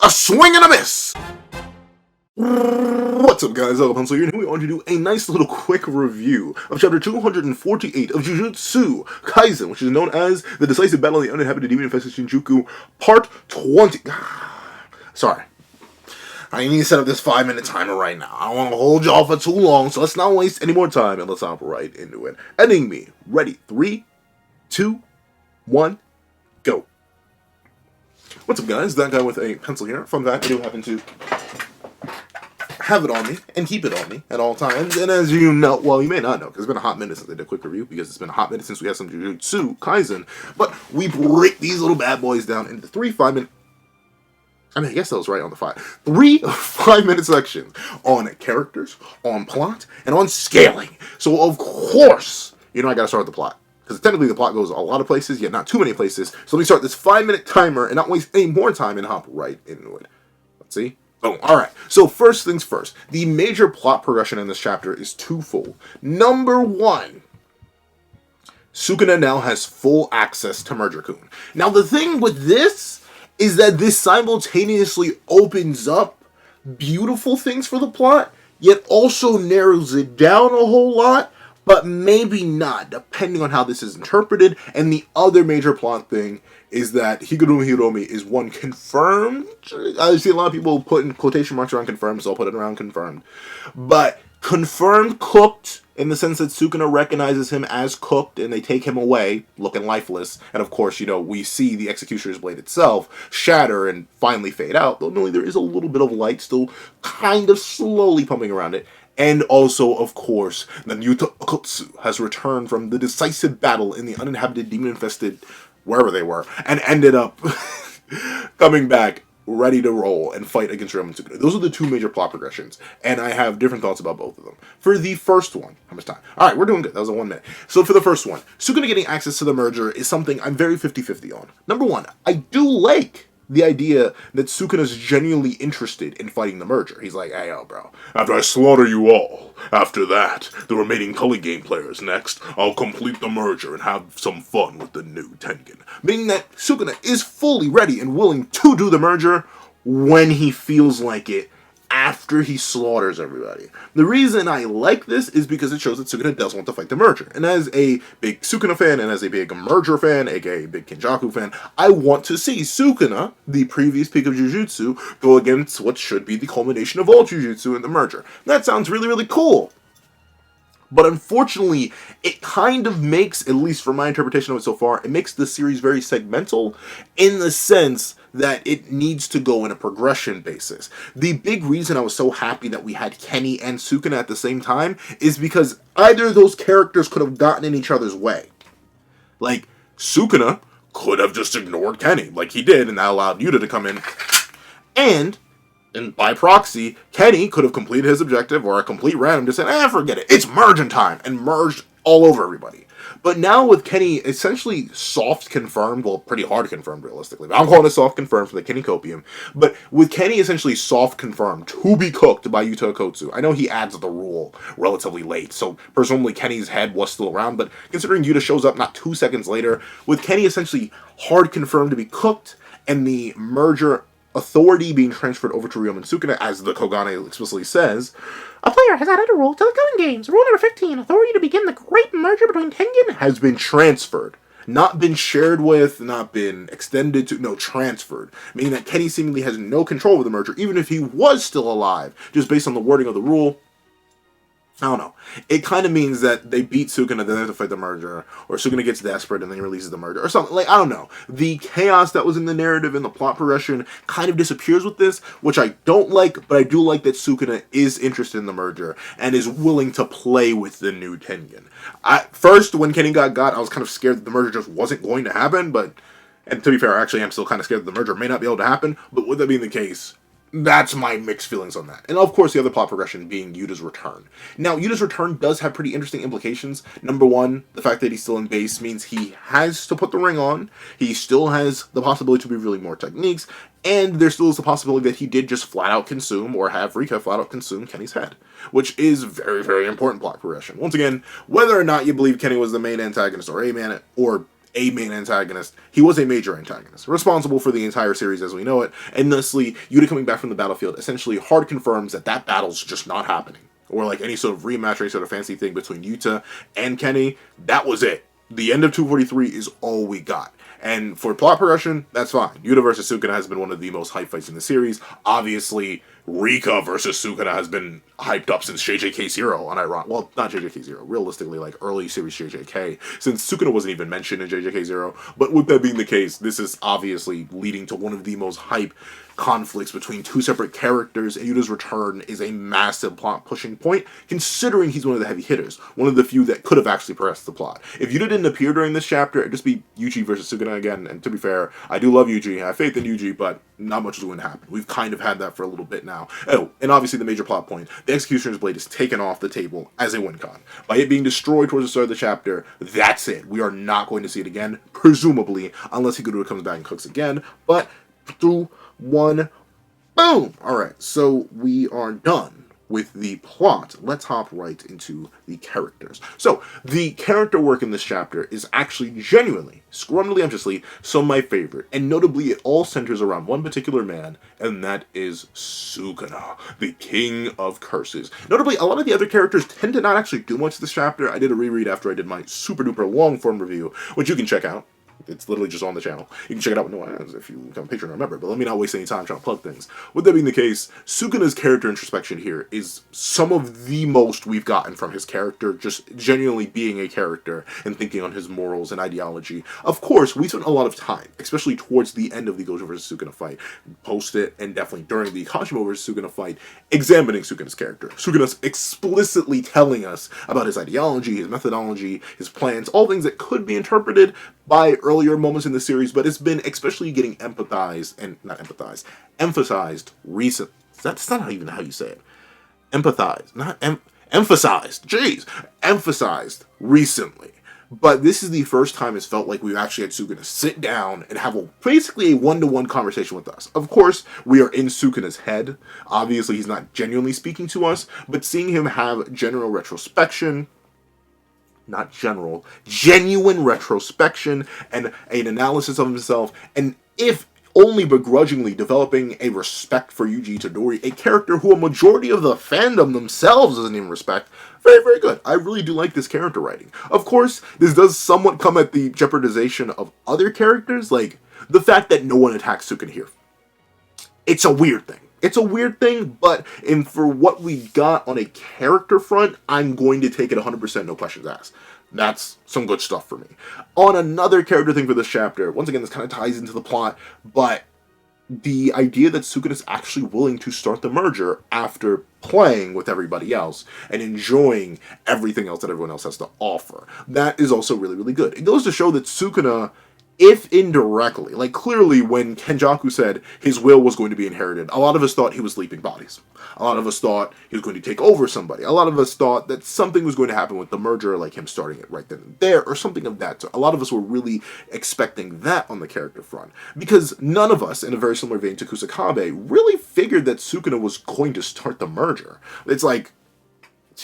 A swing and a miss! What's up guys, Pencil here, and we want to do a nice little quick review of chapter 248 of Jujutsu Kaisen, which is known as The Decisive Battle of the Uninhabited Demon-Infested Shinjuku, Part 20. Sorry. I need to set up this 5-minute timer right now. I don't want to hold y'all for too long, so let's not waste any more time, and let's hop right into it. Ending me. Ready. 3, 2, 1, go. What's up guys, that guy with a pencil here. Fun fact, I do happen to have it on me and keep it on me at all times, and as you know, well, you may not know because it's been a hot minute since I did a quick review, because it's been a hot minute since we had some Jujutsu Kaisen, but we break these little bad boys down into 3 5-minute, I guess that was right on the 3 5-minute sections on characters, on plot, and on scaling. So of course, I gotta start with the plot, because technically the plot goes a lot of places, yet not too many places. So let me start this 5-minute timer and not waste any more time and hop right into it. Let's see. Boom. Alright, so first things first. The major plot progression in this chapter is twofold. Number 1, Sukuna now has full access to Merger-kun. Now the thing with this is that this simultaneously opens up beautiful things for the plot, yet also narrows it down a whole lot, but maybe not, depending on how this is interpreted. And the other major plot thing is that Higurumi Hiromi is one confirmed. I see a lot of people putting quotation marks around confirmed, so I'll put it around confirmed. But confirmed cooked, in the sense that Sukuna recognizes him as cooked and they take him away, looking lifeless. And of course, we see the Executioner's blade itself shatter and finally fade out, though knowing there is a little bit of light still kind of slowly pumping around it. And also, of course, that Yuta has returned from the decisive battle in the uninhabited, demon-infested, wherever they were, and ended up coming back ready to roll and fight against Roman Sukuna. Those are the 2 major plot progressions, and I have different thoughts about both of them. For the first one, how much time? Alright, we're doing good. That was a 1 minute. So for the first one, Sukuna getting access to the merger is something I'm very 50-50 on. Number 1, I do like the idea that Sukuna's genuinely interested in fighting the merger. He's like, hey, yo, bro, after I slaughter you all, after that, the remaining Cully game players next, I'll complete the merger and have some fun with the new Tengen. Meaning that Sukuna is fully ready and willing to do the merger when he feels like it, after he slaughters everybody. The reason I like this is because it shows that Sukuna does want to fight the merger. And as a big Sukuna fan, and as a big merger fan, aka big Kenjaku fan, I want to see Sukuna, the previous peak of Jujutsu, go against what should be the culmination of all Jujutsu in the merger. That sounds really, really cool. But unfortunately, it kind of makes, at least from my interpretation of it so far, it makes the series very segmental in the sense that it needs to go in a progression basis. The big reason I was so happy that we had Kenny and Sukuna at the same time is because either of those characters could have gotten in each other's way. Like, Sukuna could have just ignored Kenny, like he did, and that allowed Yuta to come in. And by proxy, Kenny could have completed his objective, or a complete random just said, forget it, it's merging time, and merged all over everybody. But now with Kenny essentially soft confirmed, well, pretty hard confirmed realistically, but I'm calling it soft confirmed for the Kenny Copium, but with Kenny essentially soft confirmed to be cooked by Yuta Okkotsu. I know he adds the rule relatively late, so presumably Kenny's head was still around, but considering Yuta shows up not 2 seconds later, with Kenny essentially hard confirmed to be cooked, and the merger authority being transferred over to Ryomen Sukuna, as the Kogane explicitly says, a player has added a rule to the Gun Games. Rule number 15, authority to begin the great merger between Tengen, has been transferred. Not been shared with, not been extended to, no, transferred. Meaning that Kenny seemingly has no control over the merger, even if he was still alive, just based on the wording of the rule. I don't know. It kind of means that they beat Sukuna, then they have to fight the merger, or Sukuna gets desperate and then he releases the merger, or something. Like, I don't know. The chaos that was in the narrative and the plot progression kind of disappears with this, which I don't like, but I do like that Sukuna is interested in the merger and is willing to play with the new Tengen. First, when Kenny got, I was kind of scared that the merger just wasn't going to happen, and to be fair, actually, I'm still kind of scared that the merger may not be able to happen, but with that being the case, that's my mixed feelings on that. And of course, the other plot progression being Yuta's return. Now, Yuta's return does have pretty interesting implications. Number 1, the fact that he's still in base means he has to put the ring on. He still has the possibility to be revealing more techniques. And there still is the possibility that he did just flat out consume, or have Rika flat out consume Kenny's head. Which is very, very important plot progression. Once again, whether or not you believe Kenny was the main antagonist, or a main antagonist. He was a major antagonist, responsible for the entire series as we know it, and thusly, Yuta coming back from the battlefield essentially hard confirms that that battle's just not happening. Or like any sort of rematch or any sort of fancy thing between Yuta and Kenny, that was it. The end of 243 is all we got. And for plot progression, that's fine. Yuta versus Sukuna has been one of the most hyped fights in the series. Obviously, Rika versus Sukuna has been hyped up since JJK 0 on Iron. Well, not JJK 0, realistically, like early series JJK, since Sukuna wasn't even mentioned in JJK 0. But with that being the case, this is obviously leading to one of the most hype conflicts between two separate characters, and Yuta's return is a massive plot pushing point, considering he's one of the heavy hitters, one of the few that could have actually progressed the plot. If Yuta didn't appear during this chapter, it'd just be Yuji versus Sukuna again, and to be fair, I do love Yuji, I have faith in Yuji, but not much is going to happen. We've kind of had that for a little bit now. Oh, and obviously the major plot point, the Executioner's Blade is taken off the table as a win con. By it being destroyed towards the start of the chapter, that's it. We are not going to see it again, presumably, unless Higuro comes back and cooks again, but through one, boom! Alright, so we are done with the plot. Let's hop right into the characters. So, the character work in this chapter is actually genuinely, scrumdiddlyumptiously, some of my favorite, and notably it all centers around one particular man, and that is Sukuna, the King of Curses. Notably, a lot of the other characters tend to not actually do much this chapter. I did a reread after I did my super duper long form review, which you can check out. It's literally just on the channel. You can check it out with no ads if you become a patron or a member, but let me not waste any time trying to plug things. With that being the case, Sukuna's character introspection here is some of the most we've gotten from his character, just genuinely being a character and thinking on his morals and ideology. Of course, we spent a lot of time, especially towards the end of the Gojo vs. Sukuna fight, post it, and definitely during the Kashimo vs. Sukuna fight, examining Sukuna's character. Sukuna's explicitly telling us about his ideology, his methodology, his plans, all things that could be interpreted by earlier moments in the series, but it's been especially getting emphasized recent. That's not even how you say it. Emphasized recently. But this is the first time it's felt like we've actually had Sukuna sit down and have basically a one-to-one conversation with us. Of course, we are in Sukuna's head. Obviously, he's not genuinely speaking to us, but seeing him have genuine retrospection, genuine retrospection and an analysis of himself, and if only begrudgingly developing a respect for Yuji Itadori, a character who a majority of the fandom themselves doesn't even respect. Very, very good. I really do like this character writing. Of course, this does somewhat come at the jeopardization of other characters, like the fact that no one attacks Sukuna here. It's a weird thing. It's a weird thing, but for what we got on a character front, I'm going to take it 100%, no questions asked. That's some good stuff for me. On another character thing for this chapter, once again, this kind of ties into the plot, but the idea that Sukuna's actually willing to start the merger after playing with everybody else and enjoying everything else that everyone else has to offer. That is also really, really good. It goes to show that Sukuna, if indirectly, like clearly when Kenjaku said his will was going to be inherited, a lot of us thought he was leaping bodies. A lot of us thought he was going to take over somebody. A lot of us thought that something was going to happen with the merger, like him starting it right then and there, or something of that sort. A lot of us were really expecting that on the character front. Because none of us, in a very similar vein to Kusakabe, really figured that Sukuna was going to start the merger. It's like,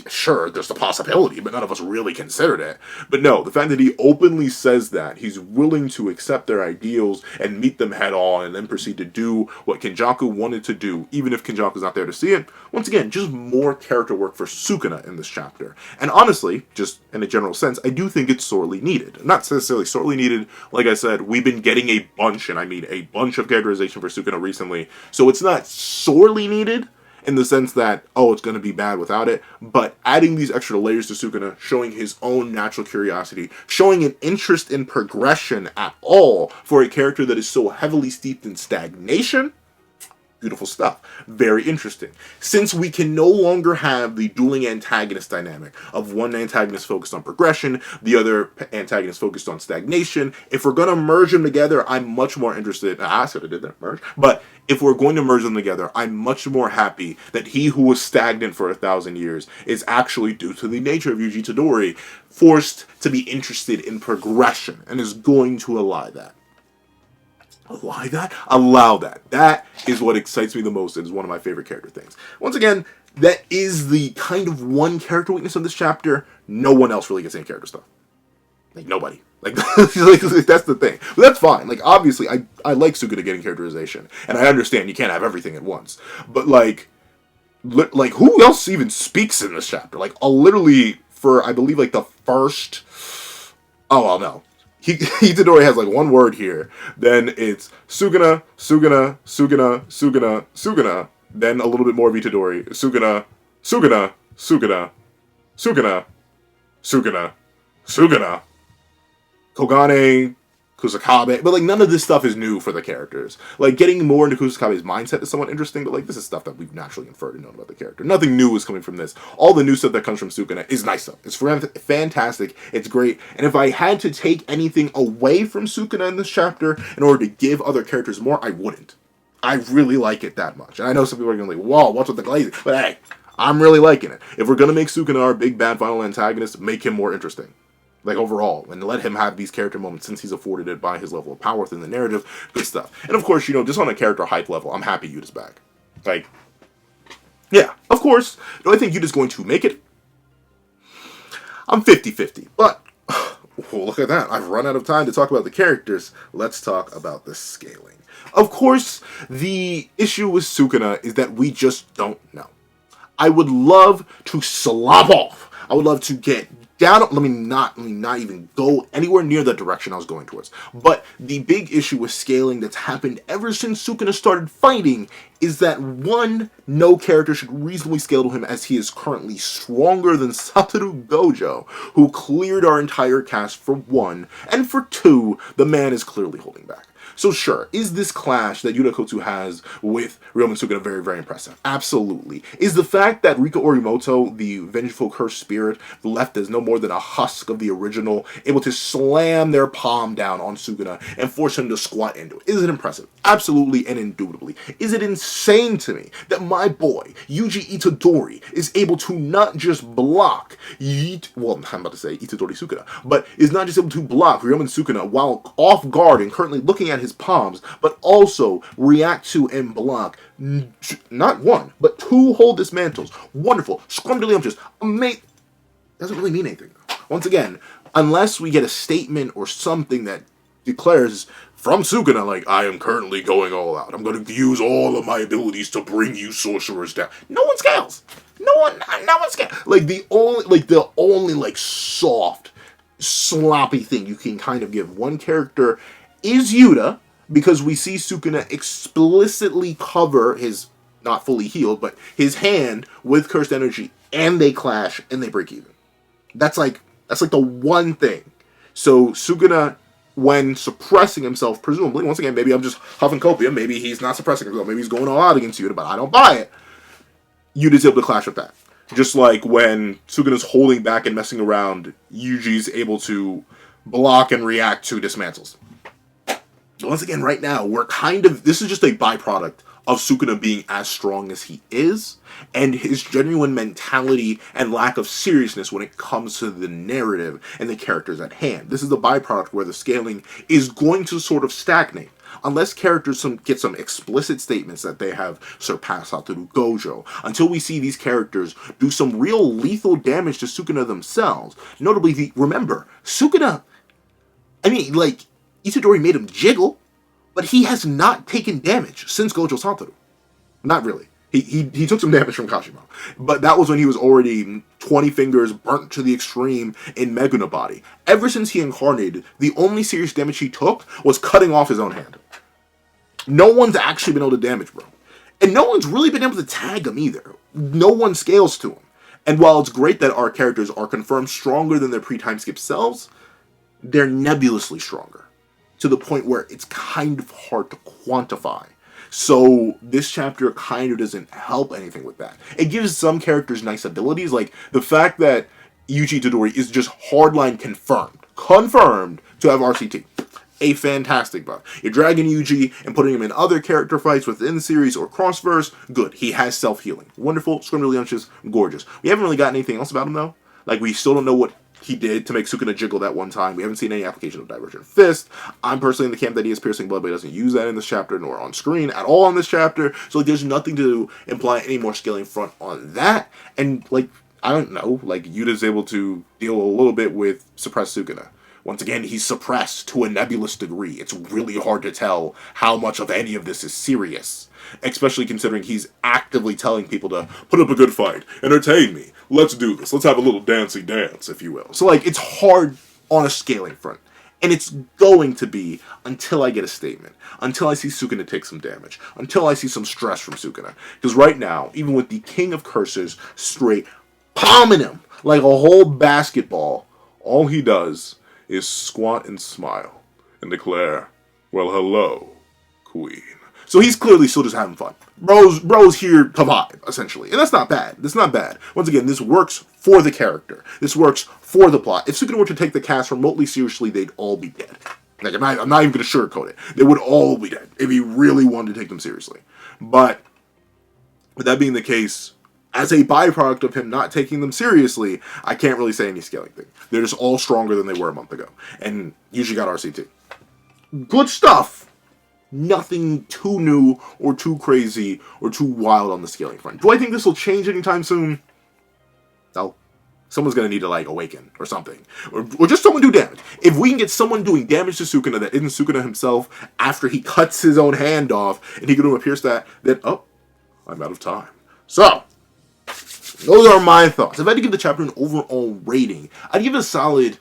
sure, there's the possibility, but none of us really considered it. But no, the fact that he openly says that, he's willing to accept their ideals and meet them head on and then proceed to do what Kenjaku wanted to do, even if Kenjaku's not there to see it. Once again, just more character work for Sukuna in this chapter. And honestly, just in a general sense, I do think it's sorely needed. Not necessarily sorely needed. Like I said, we've been getting a bunch, and I mean a bunch of characterization for Sukuna recently, so it's not sorely needed, in the sense that, oh, it's going to be bad without it, but adding these extra layers to Sukuna, showing his own natural curiosity, showing an interest in progression at all for a character that is so heavily steeped in stagnation. Beautiful stuff. Very interesting. Since we can no longer have the dueling antagonist dynamic of one antagonist focused on progression, the other antagonist focused on stagnation, if we're going to merge them together, I'm much more interested. I should have did that, merge. But if we're going to merge them together, I'm much more happy that he who was stagnant for 1,000 years is actually, due to the nature of Yuji Itadori, forced to be interested in progression and is going to allow that. Allow that. That is what excites me the most. It is one of my favorite character things. Once again, that is the kind of one character weakness of this chapter. No one else really gets any character stuff. Like, nobody. Like, that's the thing. But that's fine. Like, obviously, I like Sukuna getting characterization, and I understand you can't have everything at once. But like who else even speaks in this chapter? Like, literally for I believe like the first. Oh well, no. Itadori has like one word here. Then it's Sugana, Sugana, Sugana, Sugana, Sugana. Then a little bit more of Itadori. Sugana, Sugana, Sugana, Sugana, Sugana, Sugana. Kogane, Kusakabe, but like none of this stuff is new for the characters. Like getting more into Kusakabe's mindset is somewhat interesting, but like this is stuff that we've naturally inferred and known about the character. Nothing new is coming from this. All the new stuff that comes from Sukuna is nice though. It's fantastic. It's great. And if I had to take anything away from Sukuna in this chapter in order to give other characters more, I wouldn't. I really like it that much. And I know some people are going to be like, whoa, what's with the glazing? But hey, I'm really liking it. If we're going to make Sukuna our big bad final antagonist, make him more interesting. Like, overall, and let him have these character moments since he's afforded it by his level of power within the narrative. Good stuff. And, of course, just on a character hype level, I'm happy Yuta's back. Like, yeah, of course. Do I think Yuta's going to make it? I'm 50-50. But, oh, look at that. I've run out of time to talk about the characters. Let's talk about the scaling. Of course, the issue with Sukuna is that we just don't know. I would love to slop off. I would love to get down. Let me not even go anywhere near the direction I was going towards. But the big issue with scaling that's happened ever since Sukuna started fighting is that, one, no character should reasonably scale to him as he is currently stronger than Satoru Gojo, who cleared our entire cast for one, and for two, the man is clearly holding back. So sure, is this clash that Yuta Kotsu has with Ryomen Sukuna very, very impressive? Absolutely. Is the fact that Rika Orimoto, the vengeful cursed spirit, left as no more than a husk of the original, able to slam their palm down on Sukuna and force him to squat into it? Is it impressive? Absolutely and indubitably. Is it insane to me that my boy, Yuji Itadori, is able to not just block I'm about to say Itadori Sukuna, but is not just able to block Ryomen Sukuna while off guard and currently looking at his palms, but also react to and block not one, but two whole dismantles. Wonderful. Scrumdiddlyumptious. Amazing. Doesn't really mean anything. Once again, unless we get a statement or something that declares from Sukuna, like, I am currently going all out. I'm going to use all of my abilities to bring you sorcerers down. No one scales. No one scales. Like, the only soft, sloppy thing you can kind of give one character is Yuta, because we see Sukuna explicitly cover his, not fully healed, but his hand with cursed energy, and they clash, and they break even. That's like the one thing. So Sukuna, when suppressing himself, presumably, once again, maybe I'm just huffing copium, maybe he's not suppressing himself, maybe he's going all out against Yuta, but I don't buy it. Yuta's able to clash with that. Just like when Sukuna's holding back and messing around, Yuji's able to block and react to dismantles. Once again, right now, this is just a byproduct of Sukuna being as strong as he is, and his genuine mentality and lack of seriousness when it comes to the narrative and the characters at hand. This is the byproduct where the scaling is going to sort of stagnate. Unless characters get some explicit statements that they have surpassed Satoru Gojo, until we see these characters do some real lethal damage to Sukuna themselves. Notably, remember, Sukuna, Itadori made him jiggle, but he has not taken damage since Gojo Satoru. Not really. He took some damage from Kashimo, but that was when he was already 20 fingers burnt to the extreme in Meguna body. Ever since he incarnated, the only serious damage he took was cutting off his own hand. No one's actually been able to damage bro. And no one's really been able to tag him either. No one scales to him. And while it's great that our characters are confirmed stronger than their pre-time skip selves, they're nebulously stronger, to the point where it's kind of hard to quantify. So this chapter kind of doesn't help anything with that. It gives some characters nice abilities, like the fact that Yuji Itadori is just hardline confirmed to have RCT. A fantastic buff. You're dragging Yuji and putting him in other character fights within the series or crossverse, good. He has self-healing. Wonderful, Scrumdiddlyumptious, gorgeous. We haven't really gotten anything else about him though. Like, we still don't know what he did to make Sukuna jiggle that one time. We haven't seen any application of Divergent Fist. I'm personally in the camp that he has piercing blood, but he doesn't use that in this chapter, nor on screen at all in this chapter. So there's nothing to imply any more scaling front on that. And I don't know, Yuta's able to deal a little bit with suppressed Sukuna. Once again, he's suppressed to a nebulous degree. It's really hard to tell how much of any of this is serious, especially considering he's actively telling people to put up a good fight, entertain me, let's do this, let's have a little dancey dance, if you will. So, like, it's hard on a scaling front. And it's going to be until I get a statement, until I see Sukuna take some damage, until I see some stress from Sukuna. Because right now, even with the King of Curses straight palming him like a whole basketball, all he does is squat and smile and declare, well, hello, Queen. So he's clearly still just having fun. Bro's here to vibe, essentially. And that's not bad. That's not bad. Once again, this works for the character. This works for the plot. If Sukuna were to take the cast remotely seriously, they'd all be dead. Like, I'm not even going to sugarcoat it. They would all be dead if he really wanted to take them seriously. But, with that being the case, as a byproduct of him not taking them seriously, I can't really say any scaling thing. They're just all stronger than they were a month ago. And usually got RCT. Good stuff. Nothing too new or too crazy or too wild on the scaling front. Do I think this will change anytime soon? No. Someone's going to need to, like, awaken or something. Or just someone do damage. If we can get someone doing damage to Sukuna that isn't Sukuna himself after he cuts his own hand off and he can do a pierce that, then, oh, I'm out of time. So, those are my thoughts. If I had to give the chapter an overall rating, I'd give it a solid,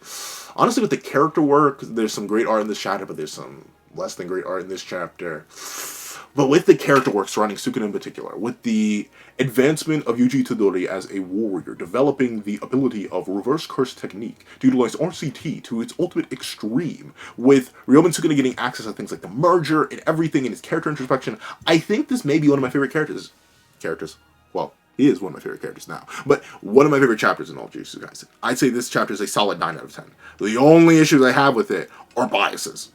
honestly, with the character work, there's some great art in this chapter, but there's some less than great art in this chapter. But with the character work surrounding Sukuna in particular, with the advancement of Yuji Todori as a warrior, developing the ability of reverse curse technique to utilize RCT to its ultimate extreme, with Ryomen Sukuna getting access to things like the merger and everything in his character introspection, I think this may be one of my favorite characters. Well, he is one of my favorite characters now. But one of my favorite chapters in all Jujutsu Kaisen. I'd say this chapter is a solid 9 out of 10. The only issues I have with it are biases.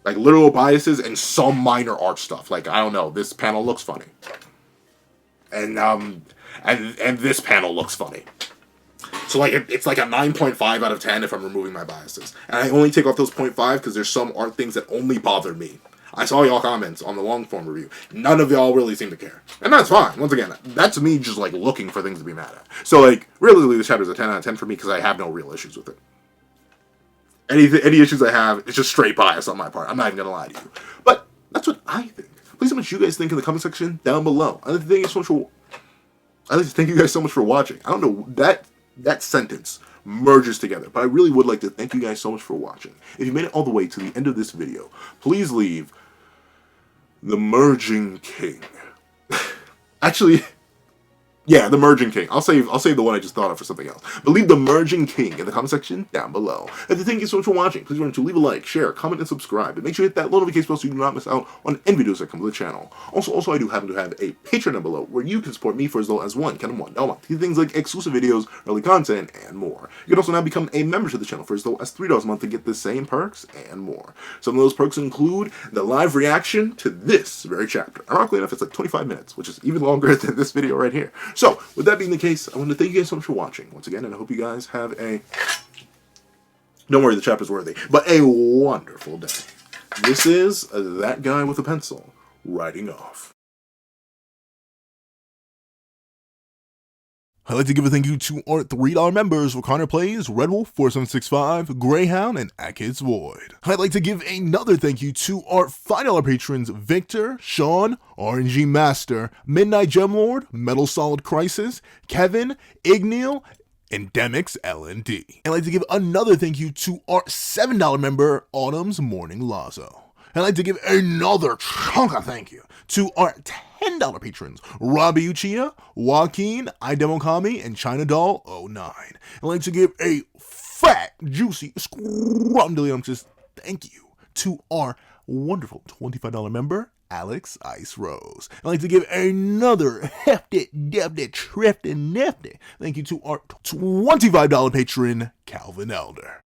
Like, literal biases and some minor art stuff. Like, I don't know, this panel looks funny. And this panel looks funny. So, like, it's like a 9.5 out of 10 if I'm removing my biases. And I only take off those 0.5 because there's some art things that only bother me. I saw y'all comments on the long-form review. None of y'all really seem to care. And that's fine. Once again, that's me just, like, looking for things to be mad at. So, like, realistically, this chapter's a 10 out of 10 for me because I have no real issues with it. Any issues I have, it's just straight bias on my part. I'm not even going to lie to you. But that's what I think. Please tell me what you guys think in the comment section down below. I'd like to thank you guys so much for watching. I don't know, that sentence merges together. But I really would like to thank you guys so much for watching. If you made it all the way to the end of this video, please leave the Merging King. Actually, yeah, the Merging King. I'll save the one I just thought of for something else. But leave the Merging King in the comment section down below. And thank you so much for watching. Please remember to leave a like, share, comment, and subscribe. And make sure you hit that notification bell so you do not miss out on any videos that come to the channel. Also, I do happen to have a Patreon down below where you can support me for as low as $1 to things like exclusive videos, early content, and more. You can also now become a member to the channel for as low as $3 a month to get the same perks and more. Some of those perks include the live reaction to this very chapter. Ironically enough, it's like 25 minutes, which is even longer than this video right here. So, with that being the case, I want to thank you guys so much for watching once again, and I hope you guys have a, don't worry, the chapter's worthy, but a wonderful day. This is that guy with a pencil writing off. I'd like to give a thank you to our $3 members, Connor Plays, Red Wolf 4765, Greyhound, and Akids Void. I'd like to give another thank you to our $5 patrons, Victor, Sean, RNG Master, Midnight Gemlord, Metal Solid Crisis, Kevin, Igneal, and Demix LND. I'd like to give another thank you to our $7 member, Autumn's Morning Lazo. I'd like to give another chunk of thank you to our $10 patrons, Robbie Uchiha, Joaquin, iDemokami, and China Doll 09. I'd like to give a fat, juicy, scrumdiddlyumptious thank you to our wonderful $25 member, Alex Ice Rose. I'd like to give another hefty, defty, trifty, nifty thank you to our $25 patron, Calvin Elder.